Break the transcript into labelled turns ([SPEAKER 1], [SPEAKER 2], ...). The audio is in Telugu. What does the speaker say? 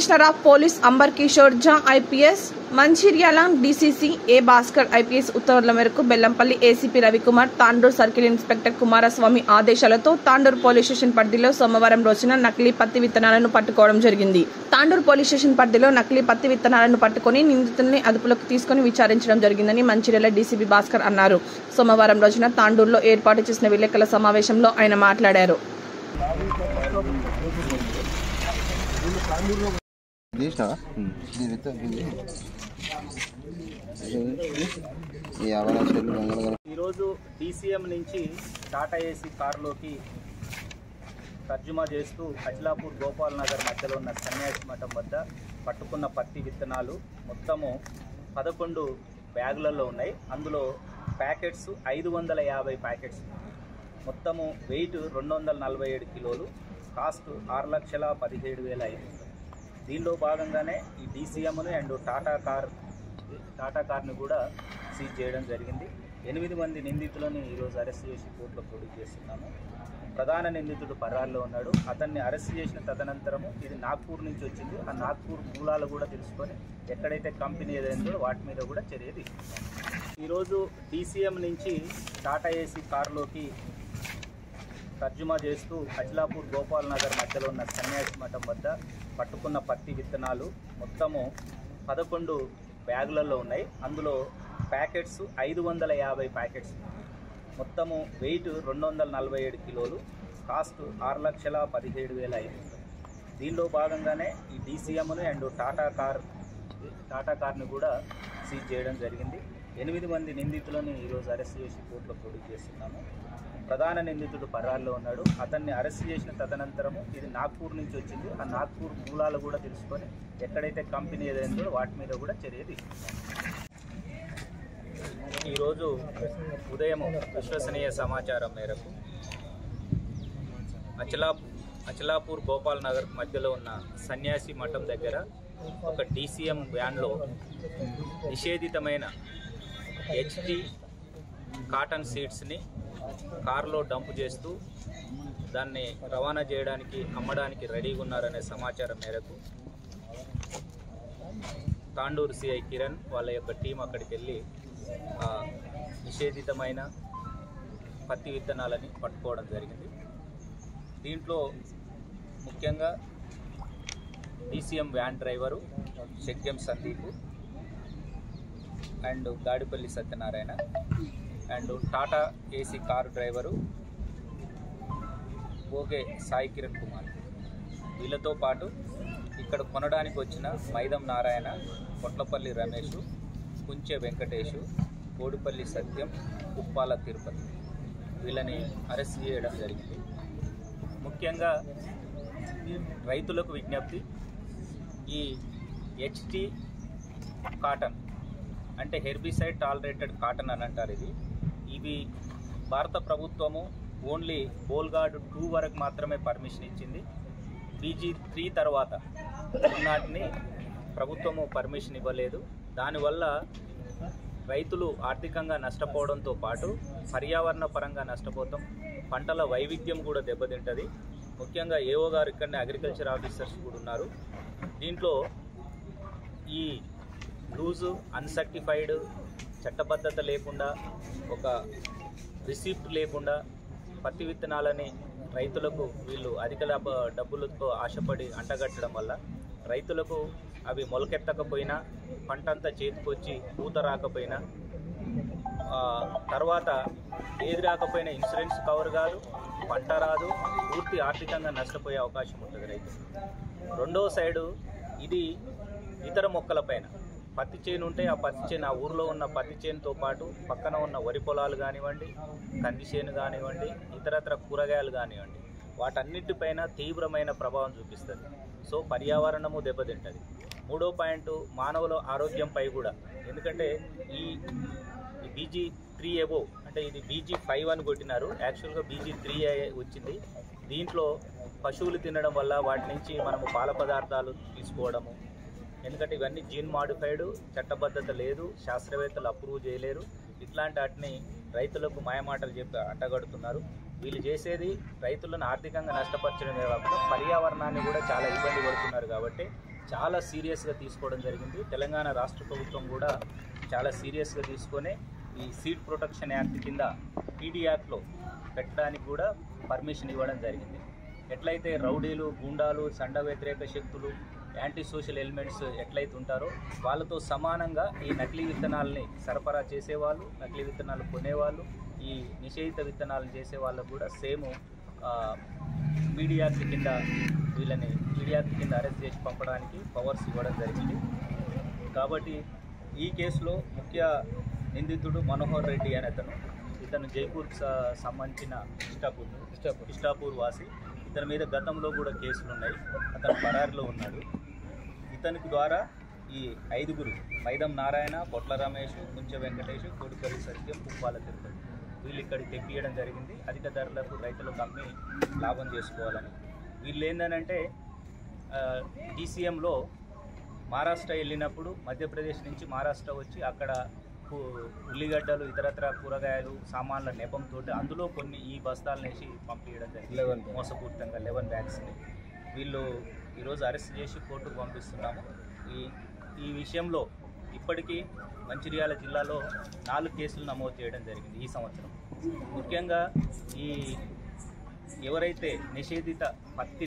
[SPEAKER 1] Commissioner of police Ambar Kishore Jha IPS, Mancherial DCC A Bhaskar IPS ఉత్తర్వుల మేరకు Bellampalli ACP Ravikumar, Tandur circle inspector Kumaraswamy ఆదేశాలతో తాండూరు పోలీస్ స్టేషన్ పరిధిలో సోమవారం రోజున నకిలీ పత్తి విత్తనాలను పట్టుకోవడం జరిగింది. తాండూరు పోలీస్ స్టేషన్ పరిధిలో నకిలీ పత్తి విత్తనాలను పట్టుకుని నిందితుల్ని అదుపులోకి తీసుకుని విచారించడం జరిగిందని మంచిర్యాల డీసీపీ భాస్కర్ అన్నారు. సోమవారం రోజున తాండూరులో ఏర్పాటు చేసిన విలేకరుల సమావేశంలో ఆయన మాట్లాడారు.
[SPEAKER 2] ఈరోజు DCM నుంచి టాటా ఏసీ కారులోకి తర్జుమా చేస్తూ అచిలాపూర్ గోపాల్ నగర్ మధ్యలో ఉన్న సన్యాసి మఠం వద్ద పట్టుకున్న పత్తి విత్తనాలు మొత్తము 11 బ్యాగులలో ఉన్నాయి. అందులో ప్యాకెట్స్ 550 ప్యాకెట్స్, మొత్తము వెయిట్ 247 కిలోలు, కాస్ట్ 6,17,500. దీనిలో భాగంగానే ఈ DCMను అండ్ టాటా కార్ని కూడా సీజ్ చేయడం జరిగింది. 8 మంది నిందితులను ఈరోజు అరెస్ట్ చేసి కోర్టులో ప్రొడ్యూస్ చేస్తున్నాము. ప్రధాన నిందితుడు పరారులో ఉన్నాడు. అతన్ని అరెస్ట్ చేసిన తదనంతరము ఇది నాగ్పూర్ నుంచి వచ్చింది. ఆ నాగ్పూర్ మూలాలు కూడా తెలుసుకొని ఎక్కడైతే కంపెనీ ఏదైందో వాటి మీద కూడా చర్య తీసుకున్నాం. ఈరోజు DCM నుంచి టాటా ఏసీ కారులోకి తర్జుమా చేస్తూ అచిలాపూర్ గోపాల్ నగర్ మధ్యలో ఉన్న సన్యాసి మఠం వద్ద పట్టుకున్న పత్తి విత్తనాలు మొత్తము 11 బ్యాగులలో ఉన్నాయి. అందులో ప్యాకెట్స్ 550 ప్యాకెట్స్, మొత్తము వెయిట్ 247 కిలోలు, కాస్ట్ 6,17,500. దీనిలో భాగంగానే ఈ DCMను అండ్ టాటా కార్ని కూడా సీజ్ చేయడం జరిగింది. 8 మంది నిందితులను ఈరోజు అరెస్ట్ చేసి కోర్టులో ప్రొడ్యూస్ చేస్తున్నాము. ప్రధాన నిందితుడు పరారులో ఉన్నాడు. అతన్ని అరెస్ట్ చేసిన తదనంతరము ఇది నాగ్పూర్ నుంచి వచ్చింది. ఆ నాగ్పూర్ మూలాలు కూడా తెలుసుకొని ఎక్కడైతే కంపెనీ ఏదైందో వాటి మీద కూడా చర్య తీసుకున్నాం. ఈరోజు ఉదయం విశ్వసనీయ సమాచారం మేరకు అచిలాపూర్ గోపాల్ నగర్ మధ్యలో ఉన్న సన్యాసి మఠం దగ్గర ఒక DCM వ్యాన్లో నిషేధితమైన HT కాటన్ సీడ్స్ని కారులో డంప్ చేస్తూ దాన్ని రవాణా చేయడానికి అమ్మడానికి రెడీగా ఉన్నారనే సమాచారం మేరకు తాండూరు సిఐ కిరణ్ వాళ్ళ యొక్క టీం అక్కడికి వెళ్ళి నిషేధితమైన పత్తి విత్తనాలని పట్టుకోవడం జరిగింది. దీంట్లో ముఖ్యంగా DCM వ్యాన్ డ్రైవరు శక్యం Sandeep and Gadipalli Satyanarayana and Tata AC car driver okay Sai Kiran Kumar, వీళ్ళతో పాటు ఇక్కడ కొనడానికి వచ్చిన మైదం నారాయణ, కొట్లపల్లి రమేష్, కుంచె వెంకటేషు, కోడిపల్లి సత్యం, ఉప్పాల తిరుపతి, వీళ్ళని అరెస్ట్ చేయడం జరిగింది. ముఖ్యంగా రైతులకు విజ్ఞప్తి, ఈ HT కాటన్ అంటే హెర్బిసైడ్ టాలరేటెడ్ కాటన్ అని అంటారు. ఇవి భారత ప్రభుత్వము ఓన్లీ బోల్గార్డ్ 2 వరకు మాత్రమే పర్మిషన్ ఇచ్చింది. BG3 తర్వాత నాటిని ప్రభుత్వము పర్మిషన్ ఇవ్వలేదు. దానివల్ల రైతులు ఆర్థికంగా నష్టపోవడంతో పాటు పర్యావరణ పరంగా నష్టపోతాం, పంటల వైవిధ్యం కూడా దెబ్బతింటుంది. ముఖ్యంగా AO గారు ఇక్కడనే అగ్రికల్చర్ ఆఫీసర్స్ కూడా ఉన్నారు. దీంట్లో ఈ లూజు అన్సర్టిఫైడ్, చట్టబద్ధత లేకుండా, ఒక రిసిప్ట్ లేకుండా పత్తి విత్తనాలని రైతులకు వీళ్ళు అధిక డబ్బులతో ఆశపడి అంటగట్టడం వల్ల రైతులకు అవి మొలకెత్తకపోయినా, పంటంతా చేతికొచ్చి పూత రాకపోయినా, తర్వాత ఏది రాకపోయినా ఇన్సూరెన్స్ కవర్ కాదు, పంట రాదు, పూర్తి ఆర్థికంగా నష్టపోయే అవకాశం ఉంటుంది రైతు. రెండవ సైడు ఇది ఇతర మొక్కలపైన పత్తి చేను ఉంటే ఆ పత్తి చేను, ఆ ఊరిలో ఉన్న పత్తి చేనుతో పాటు పక్కన ఉన్న వరి పొలాలు కానివ్వండి, కంది చేను కానివ్వండి, ఇతరత్ర కూరగాయలు కానివ్వండి, వాటన్నిటిపైన తీవ్రమైన ప్రభావం చూపిస్తుంది. సో పర్యావరణము దెబ్బతింటుంది. మూడో పాయింట్ మానవుల ఆరోగ్యంపై కూడా, ఎందుకంటే ఈ BG3 అబోవ్ అంటే ఇది BG5 అని కొట్టినారు, యాక్చువల్గా BG3 వచ్చింది. దీంట్లో పశువులు తినడం వల్ల వాటి నుంచి మనము పాల పదార్థాలు తీసుకోవడము, ఎందుకంటే ఇవన్నీ జీన్ మాడిఫైడ్, చట్టబద్ధత లేదు, శాస్త్రవేత్తలు అప్రూవ్ చేయలేరు. ఇట్లాంటి వాటిని రైతులకు మాయమాటలు చెప్పి అంటగడుతున్నారు. వీళ్ళు చేసేది రైతులను ఆర్థికంగా నష్టపరచడమే కాకుండా పర్యావరణాన్ని కూడా చాలా ఇబ్బంది పడుతున్నారు. కాబట్టి చాలా సీరియస్గా తీసుకోవడం జరిగింది. తెలంగాణ రాష్ట్ర ప్రభుత్వం కూడా చాలా సీరియస్గా తీసుకొని ఈ సీడ్ ప్రొటెక్షన్ యాక్ట్ కింద పీడీ యాక్ట్లో పెట్టడానికి కూడా పర్మిషన్ ఇవ్వడం జరిగింది. ఎట్లయితే రౌడీలు, గూండాలు, సండ వ్యతిరేక శక్తులు, యాంటీ సోషల్ ఎలిమెంట్స్ ఎట్లయితే ఉంటారో వాళ్ళతో సమానంగా ఈ నకిలీ విత్తనాలని సరఫరా చేసేవాళ్ళు, నకిలీ విత్తనాలు కొనేవాళ్ళు, ఈ నిషేధిత విత్తనాలను చేసే వాళ్ళకు కూడా సేమ్ పీడీ యాక్ట్ కింద వీళ్ళని పీడీ యాక్ట్ కింద అరెస్ట్ చేసి పంపడానికి పవర్స్ ఇవ్వడం జరిగింది. కాబట్టి ఈ కేసులో ముఖ్య నిందితుడు మనోహర్ రెడ్డి అనే ఇతను జైపూర్కి సంబంధించిన ఇష్టాపూర్ వాసి. ఇతని మీద గతంలో కూడా కేసులు ఉన్నాయి. అతను పరారులో ఉన్నాడు. ఇతనికి ద్వారా ఈ 5గురు మైదం నారాయణ, పొట్ల రమేష్, కుంచె వెంకటేష్, కోడిపల్లి సత్యం, పుప్పాల తిరుపతి వీళ్ళు ఇక్కడికి తెప్పియడం జరిగింది. అధిక ధరలకు రైతులకు అమ్మి లాభం చేసుకోవాలని. వీళ్ళు ఏంటంటే DCMలో మహారాష్ట్ర వెళ్ళినప్పుడు మధ్యప్రదేశ్ నుంచి మహారాష్ట్ర వచ్చి అక్కడ ఉల్లిగడ్డలు, ఇతరత్ర కూరగాయలు, సామాన్ల నెపంతో అందులో కొన్ని ఈ బస్తాలను వేసి పంపించడం జరిగింది మోసపూరితంగా 11 బ్యాగ్స్ని. వీళ్ళు ఈరోజు అరెస్ట్ చేసి కోర్టుకు పంపిస్తున్నాము. ఈ విషయంలో ఇప్పటికీ మంచిర్యాల జిల్లాలో 4 కేసులు నమోదు చేయడం జరిగింది ఈ సంవత్సరం. ముఖ్యంగా ఈ ఎవరైతే నిషేధిత పత్తి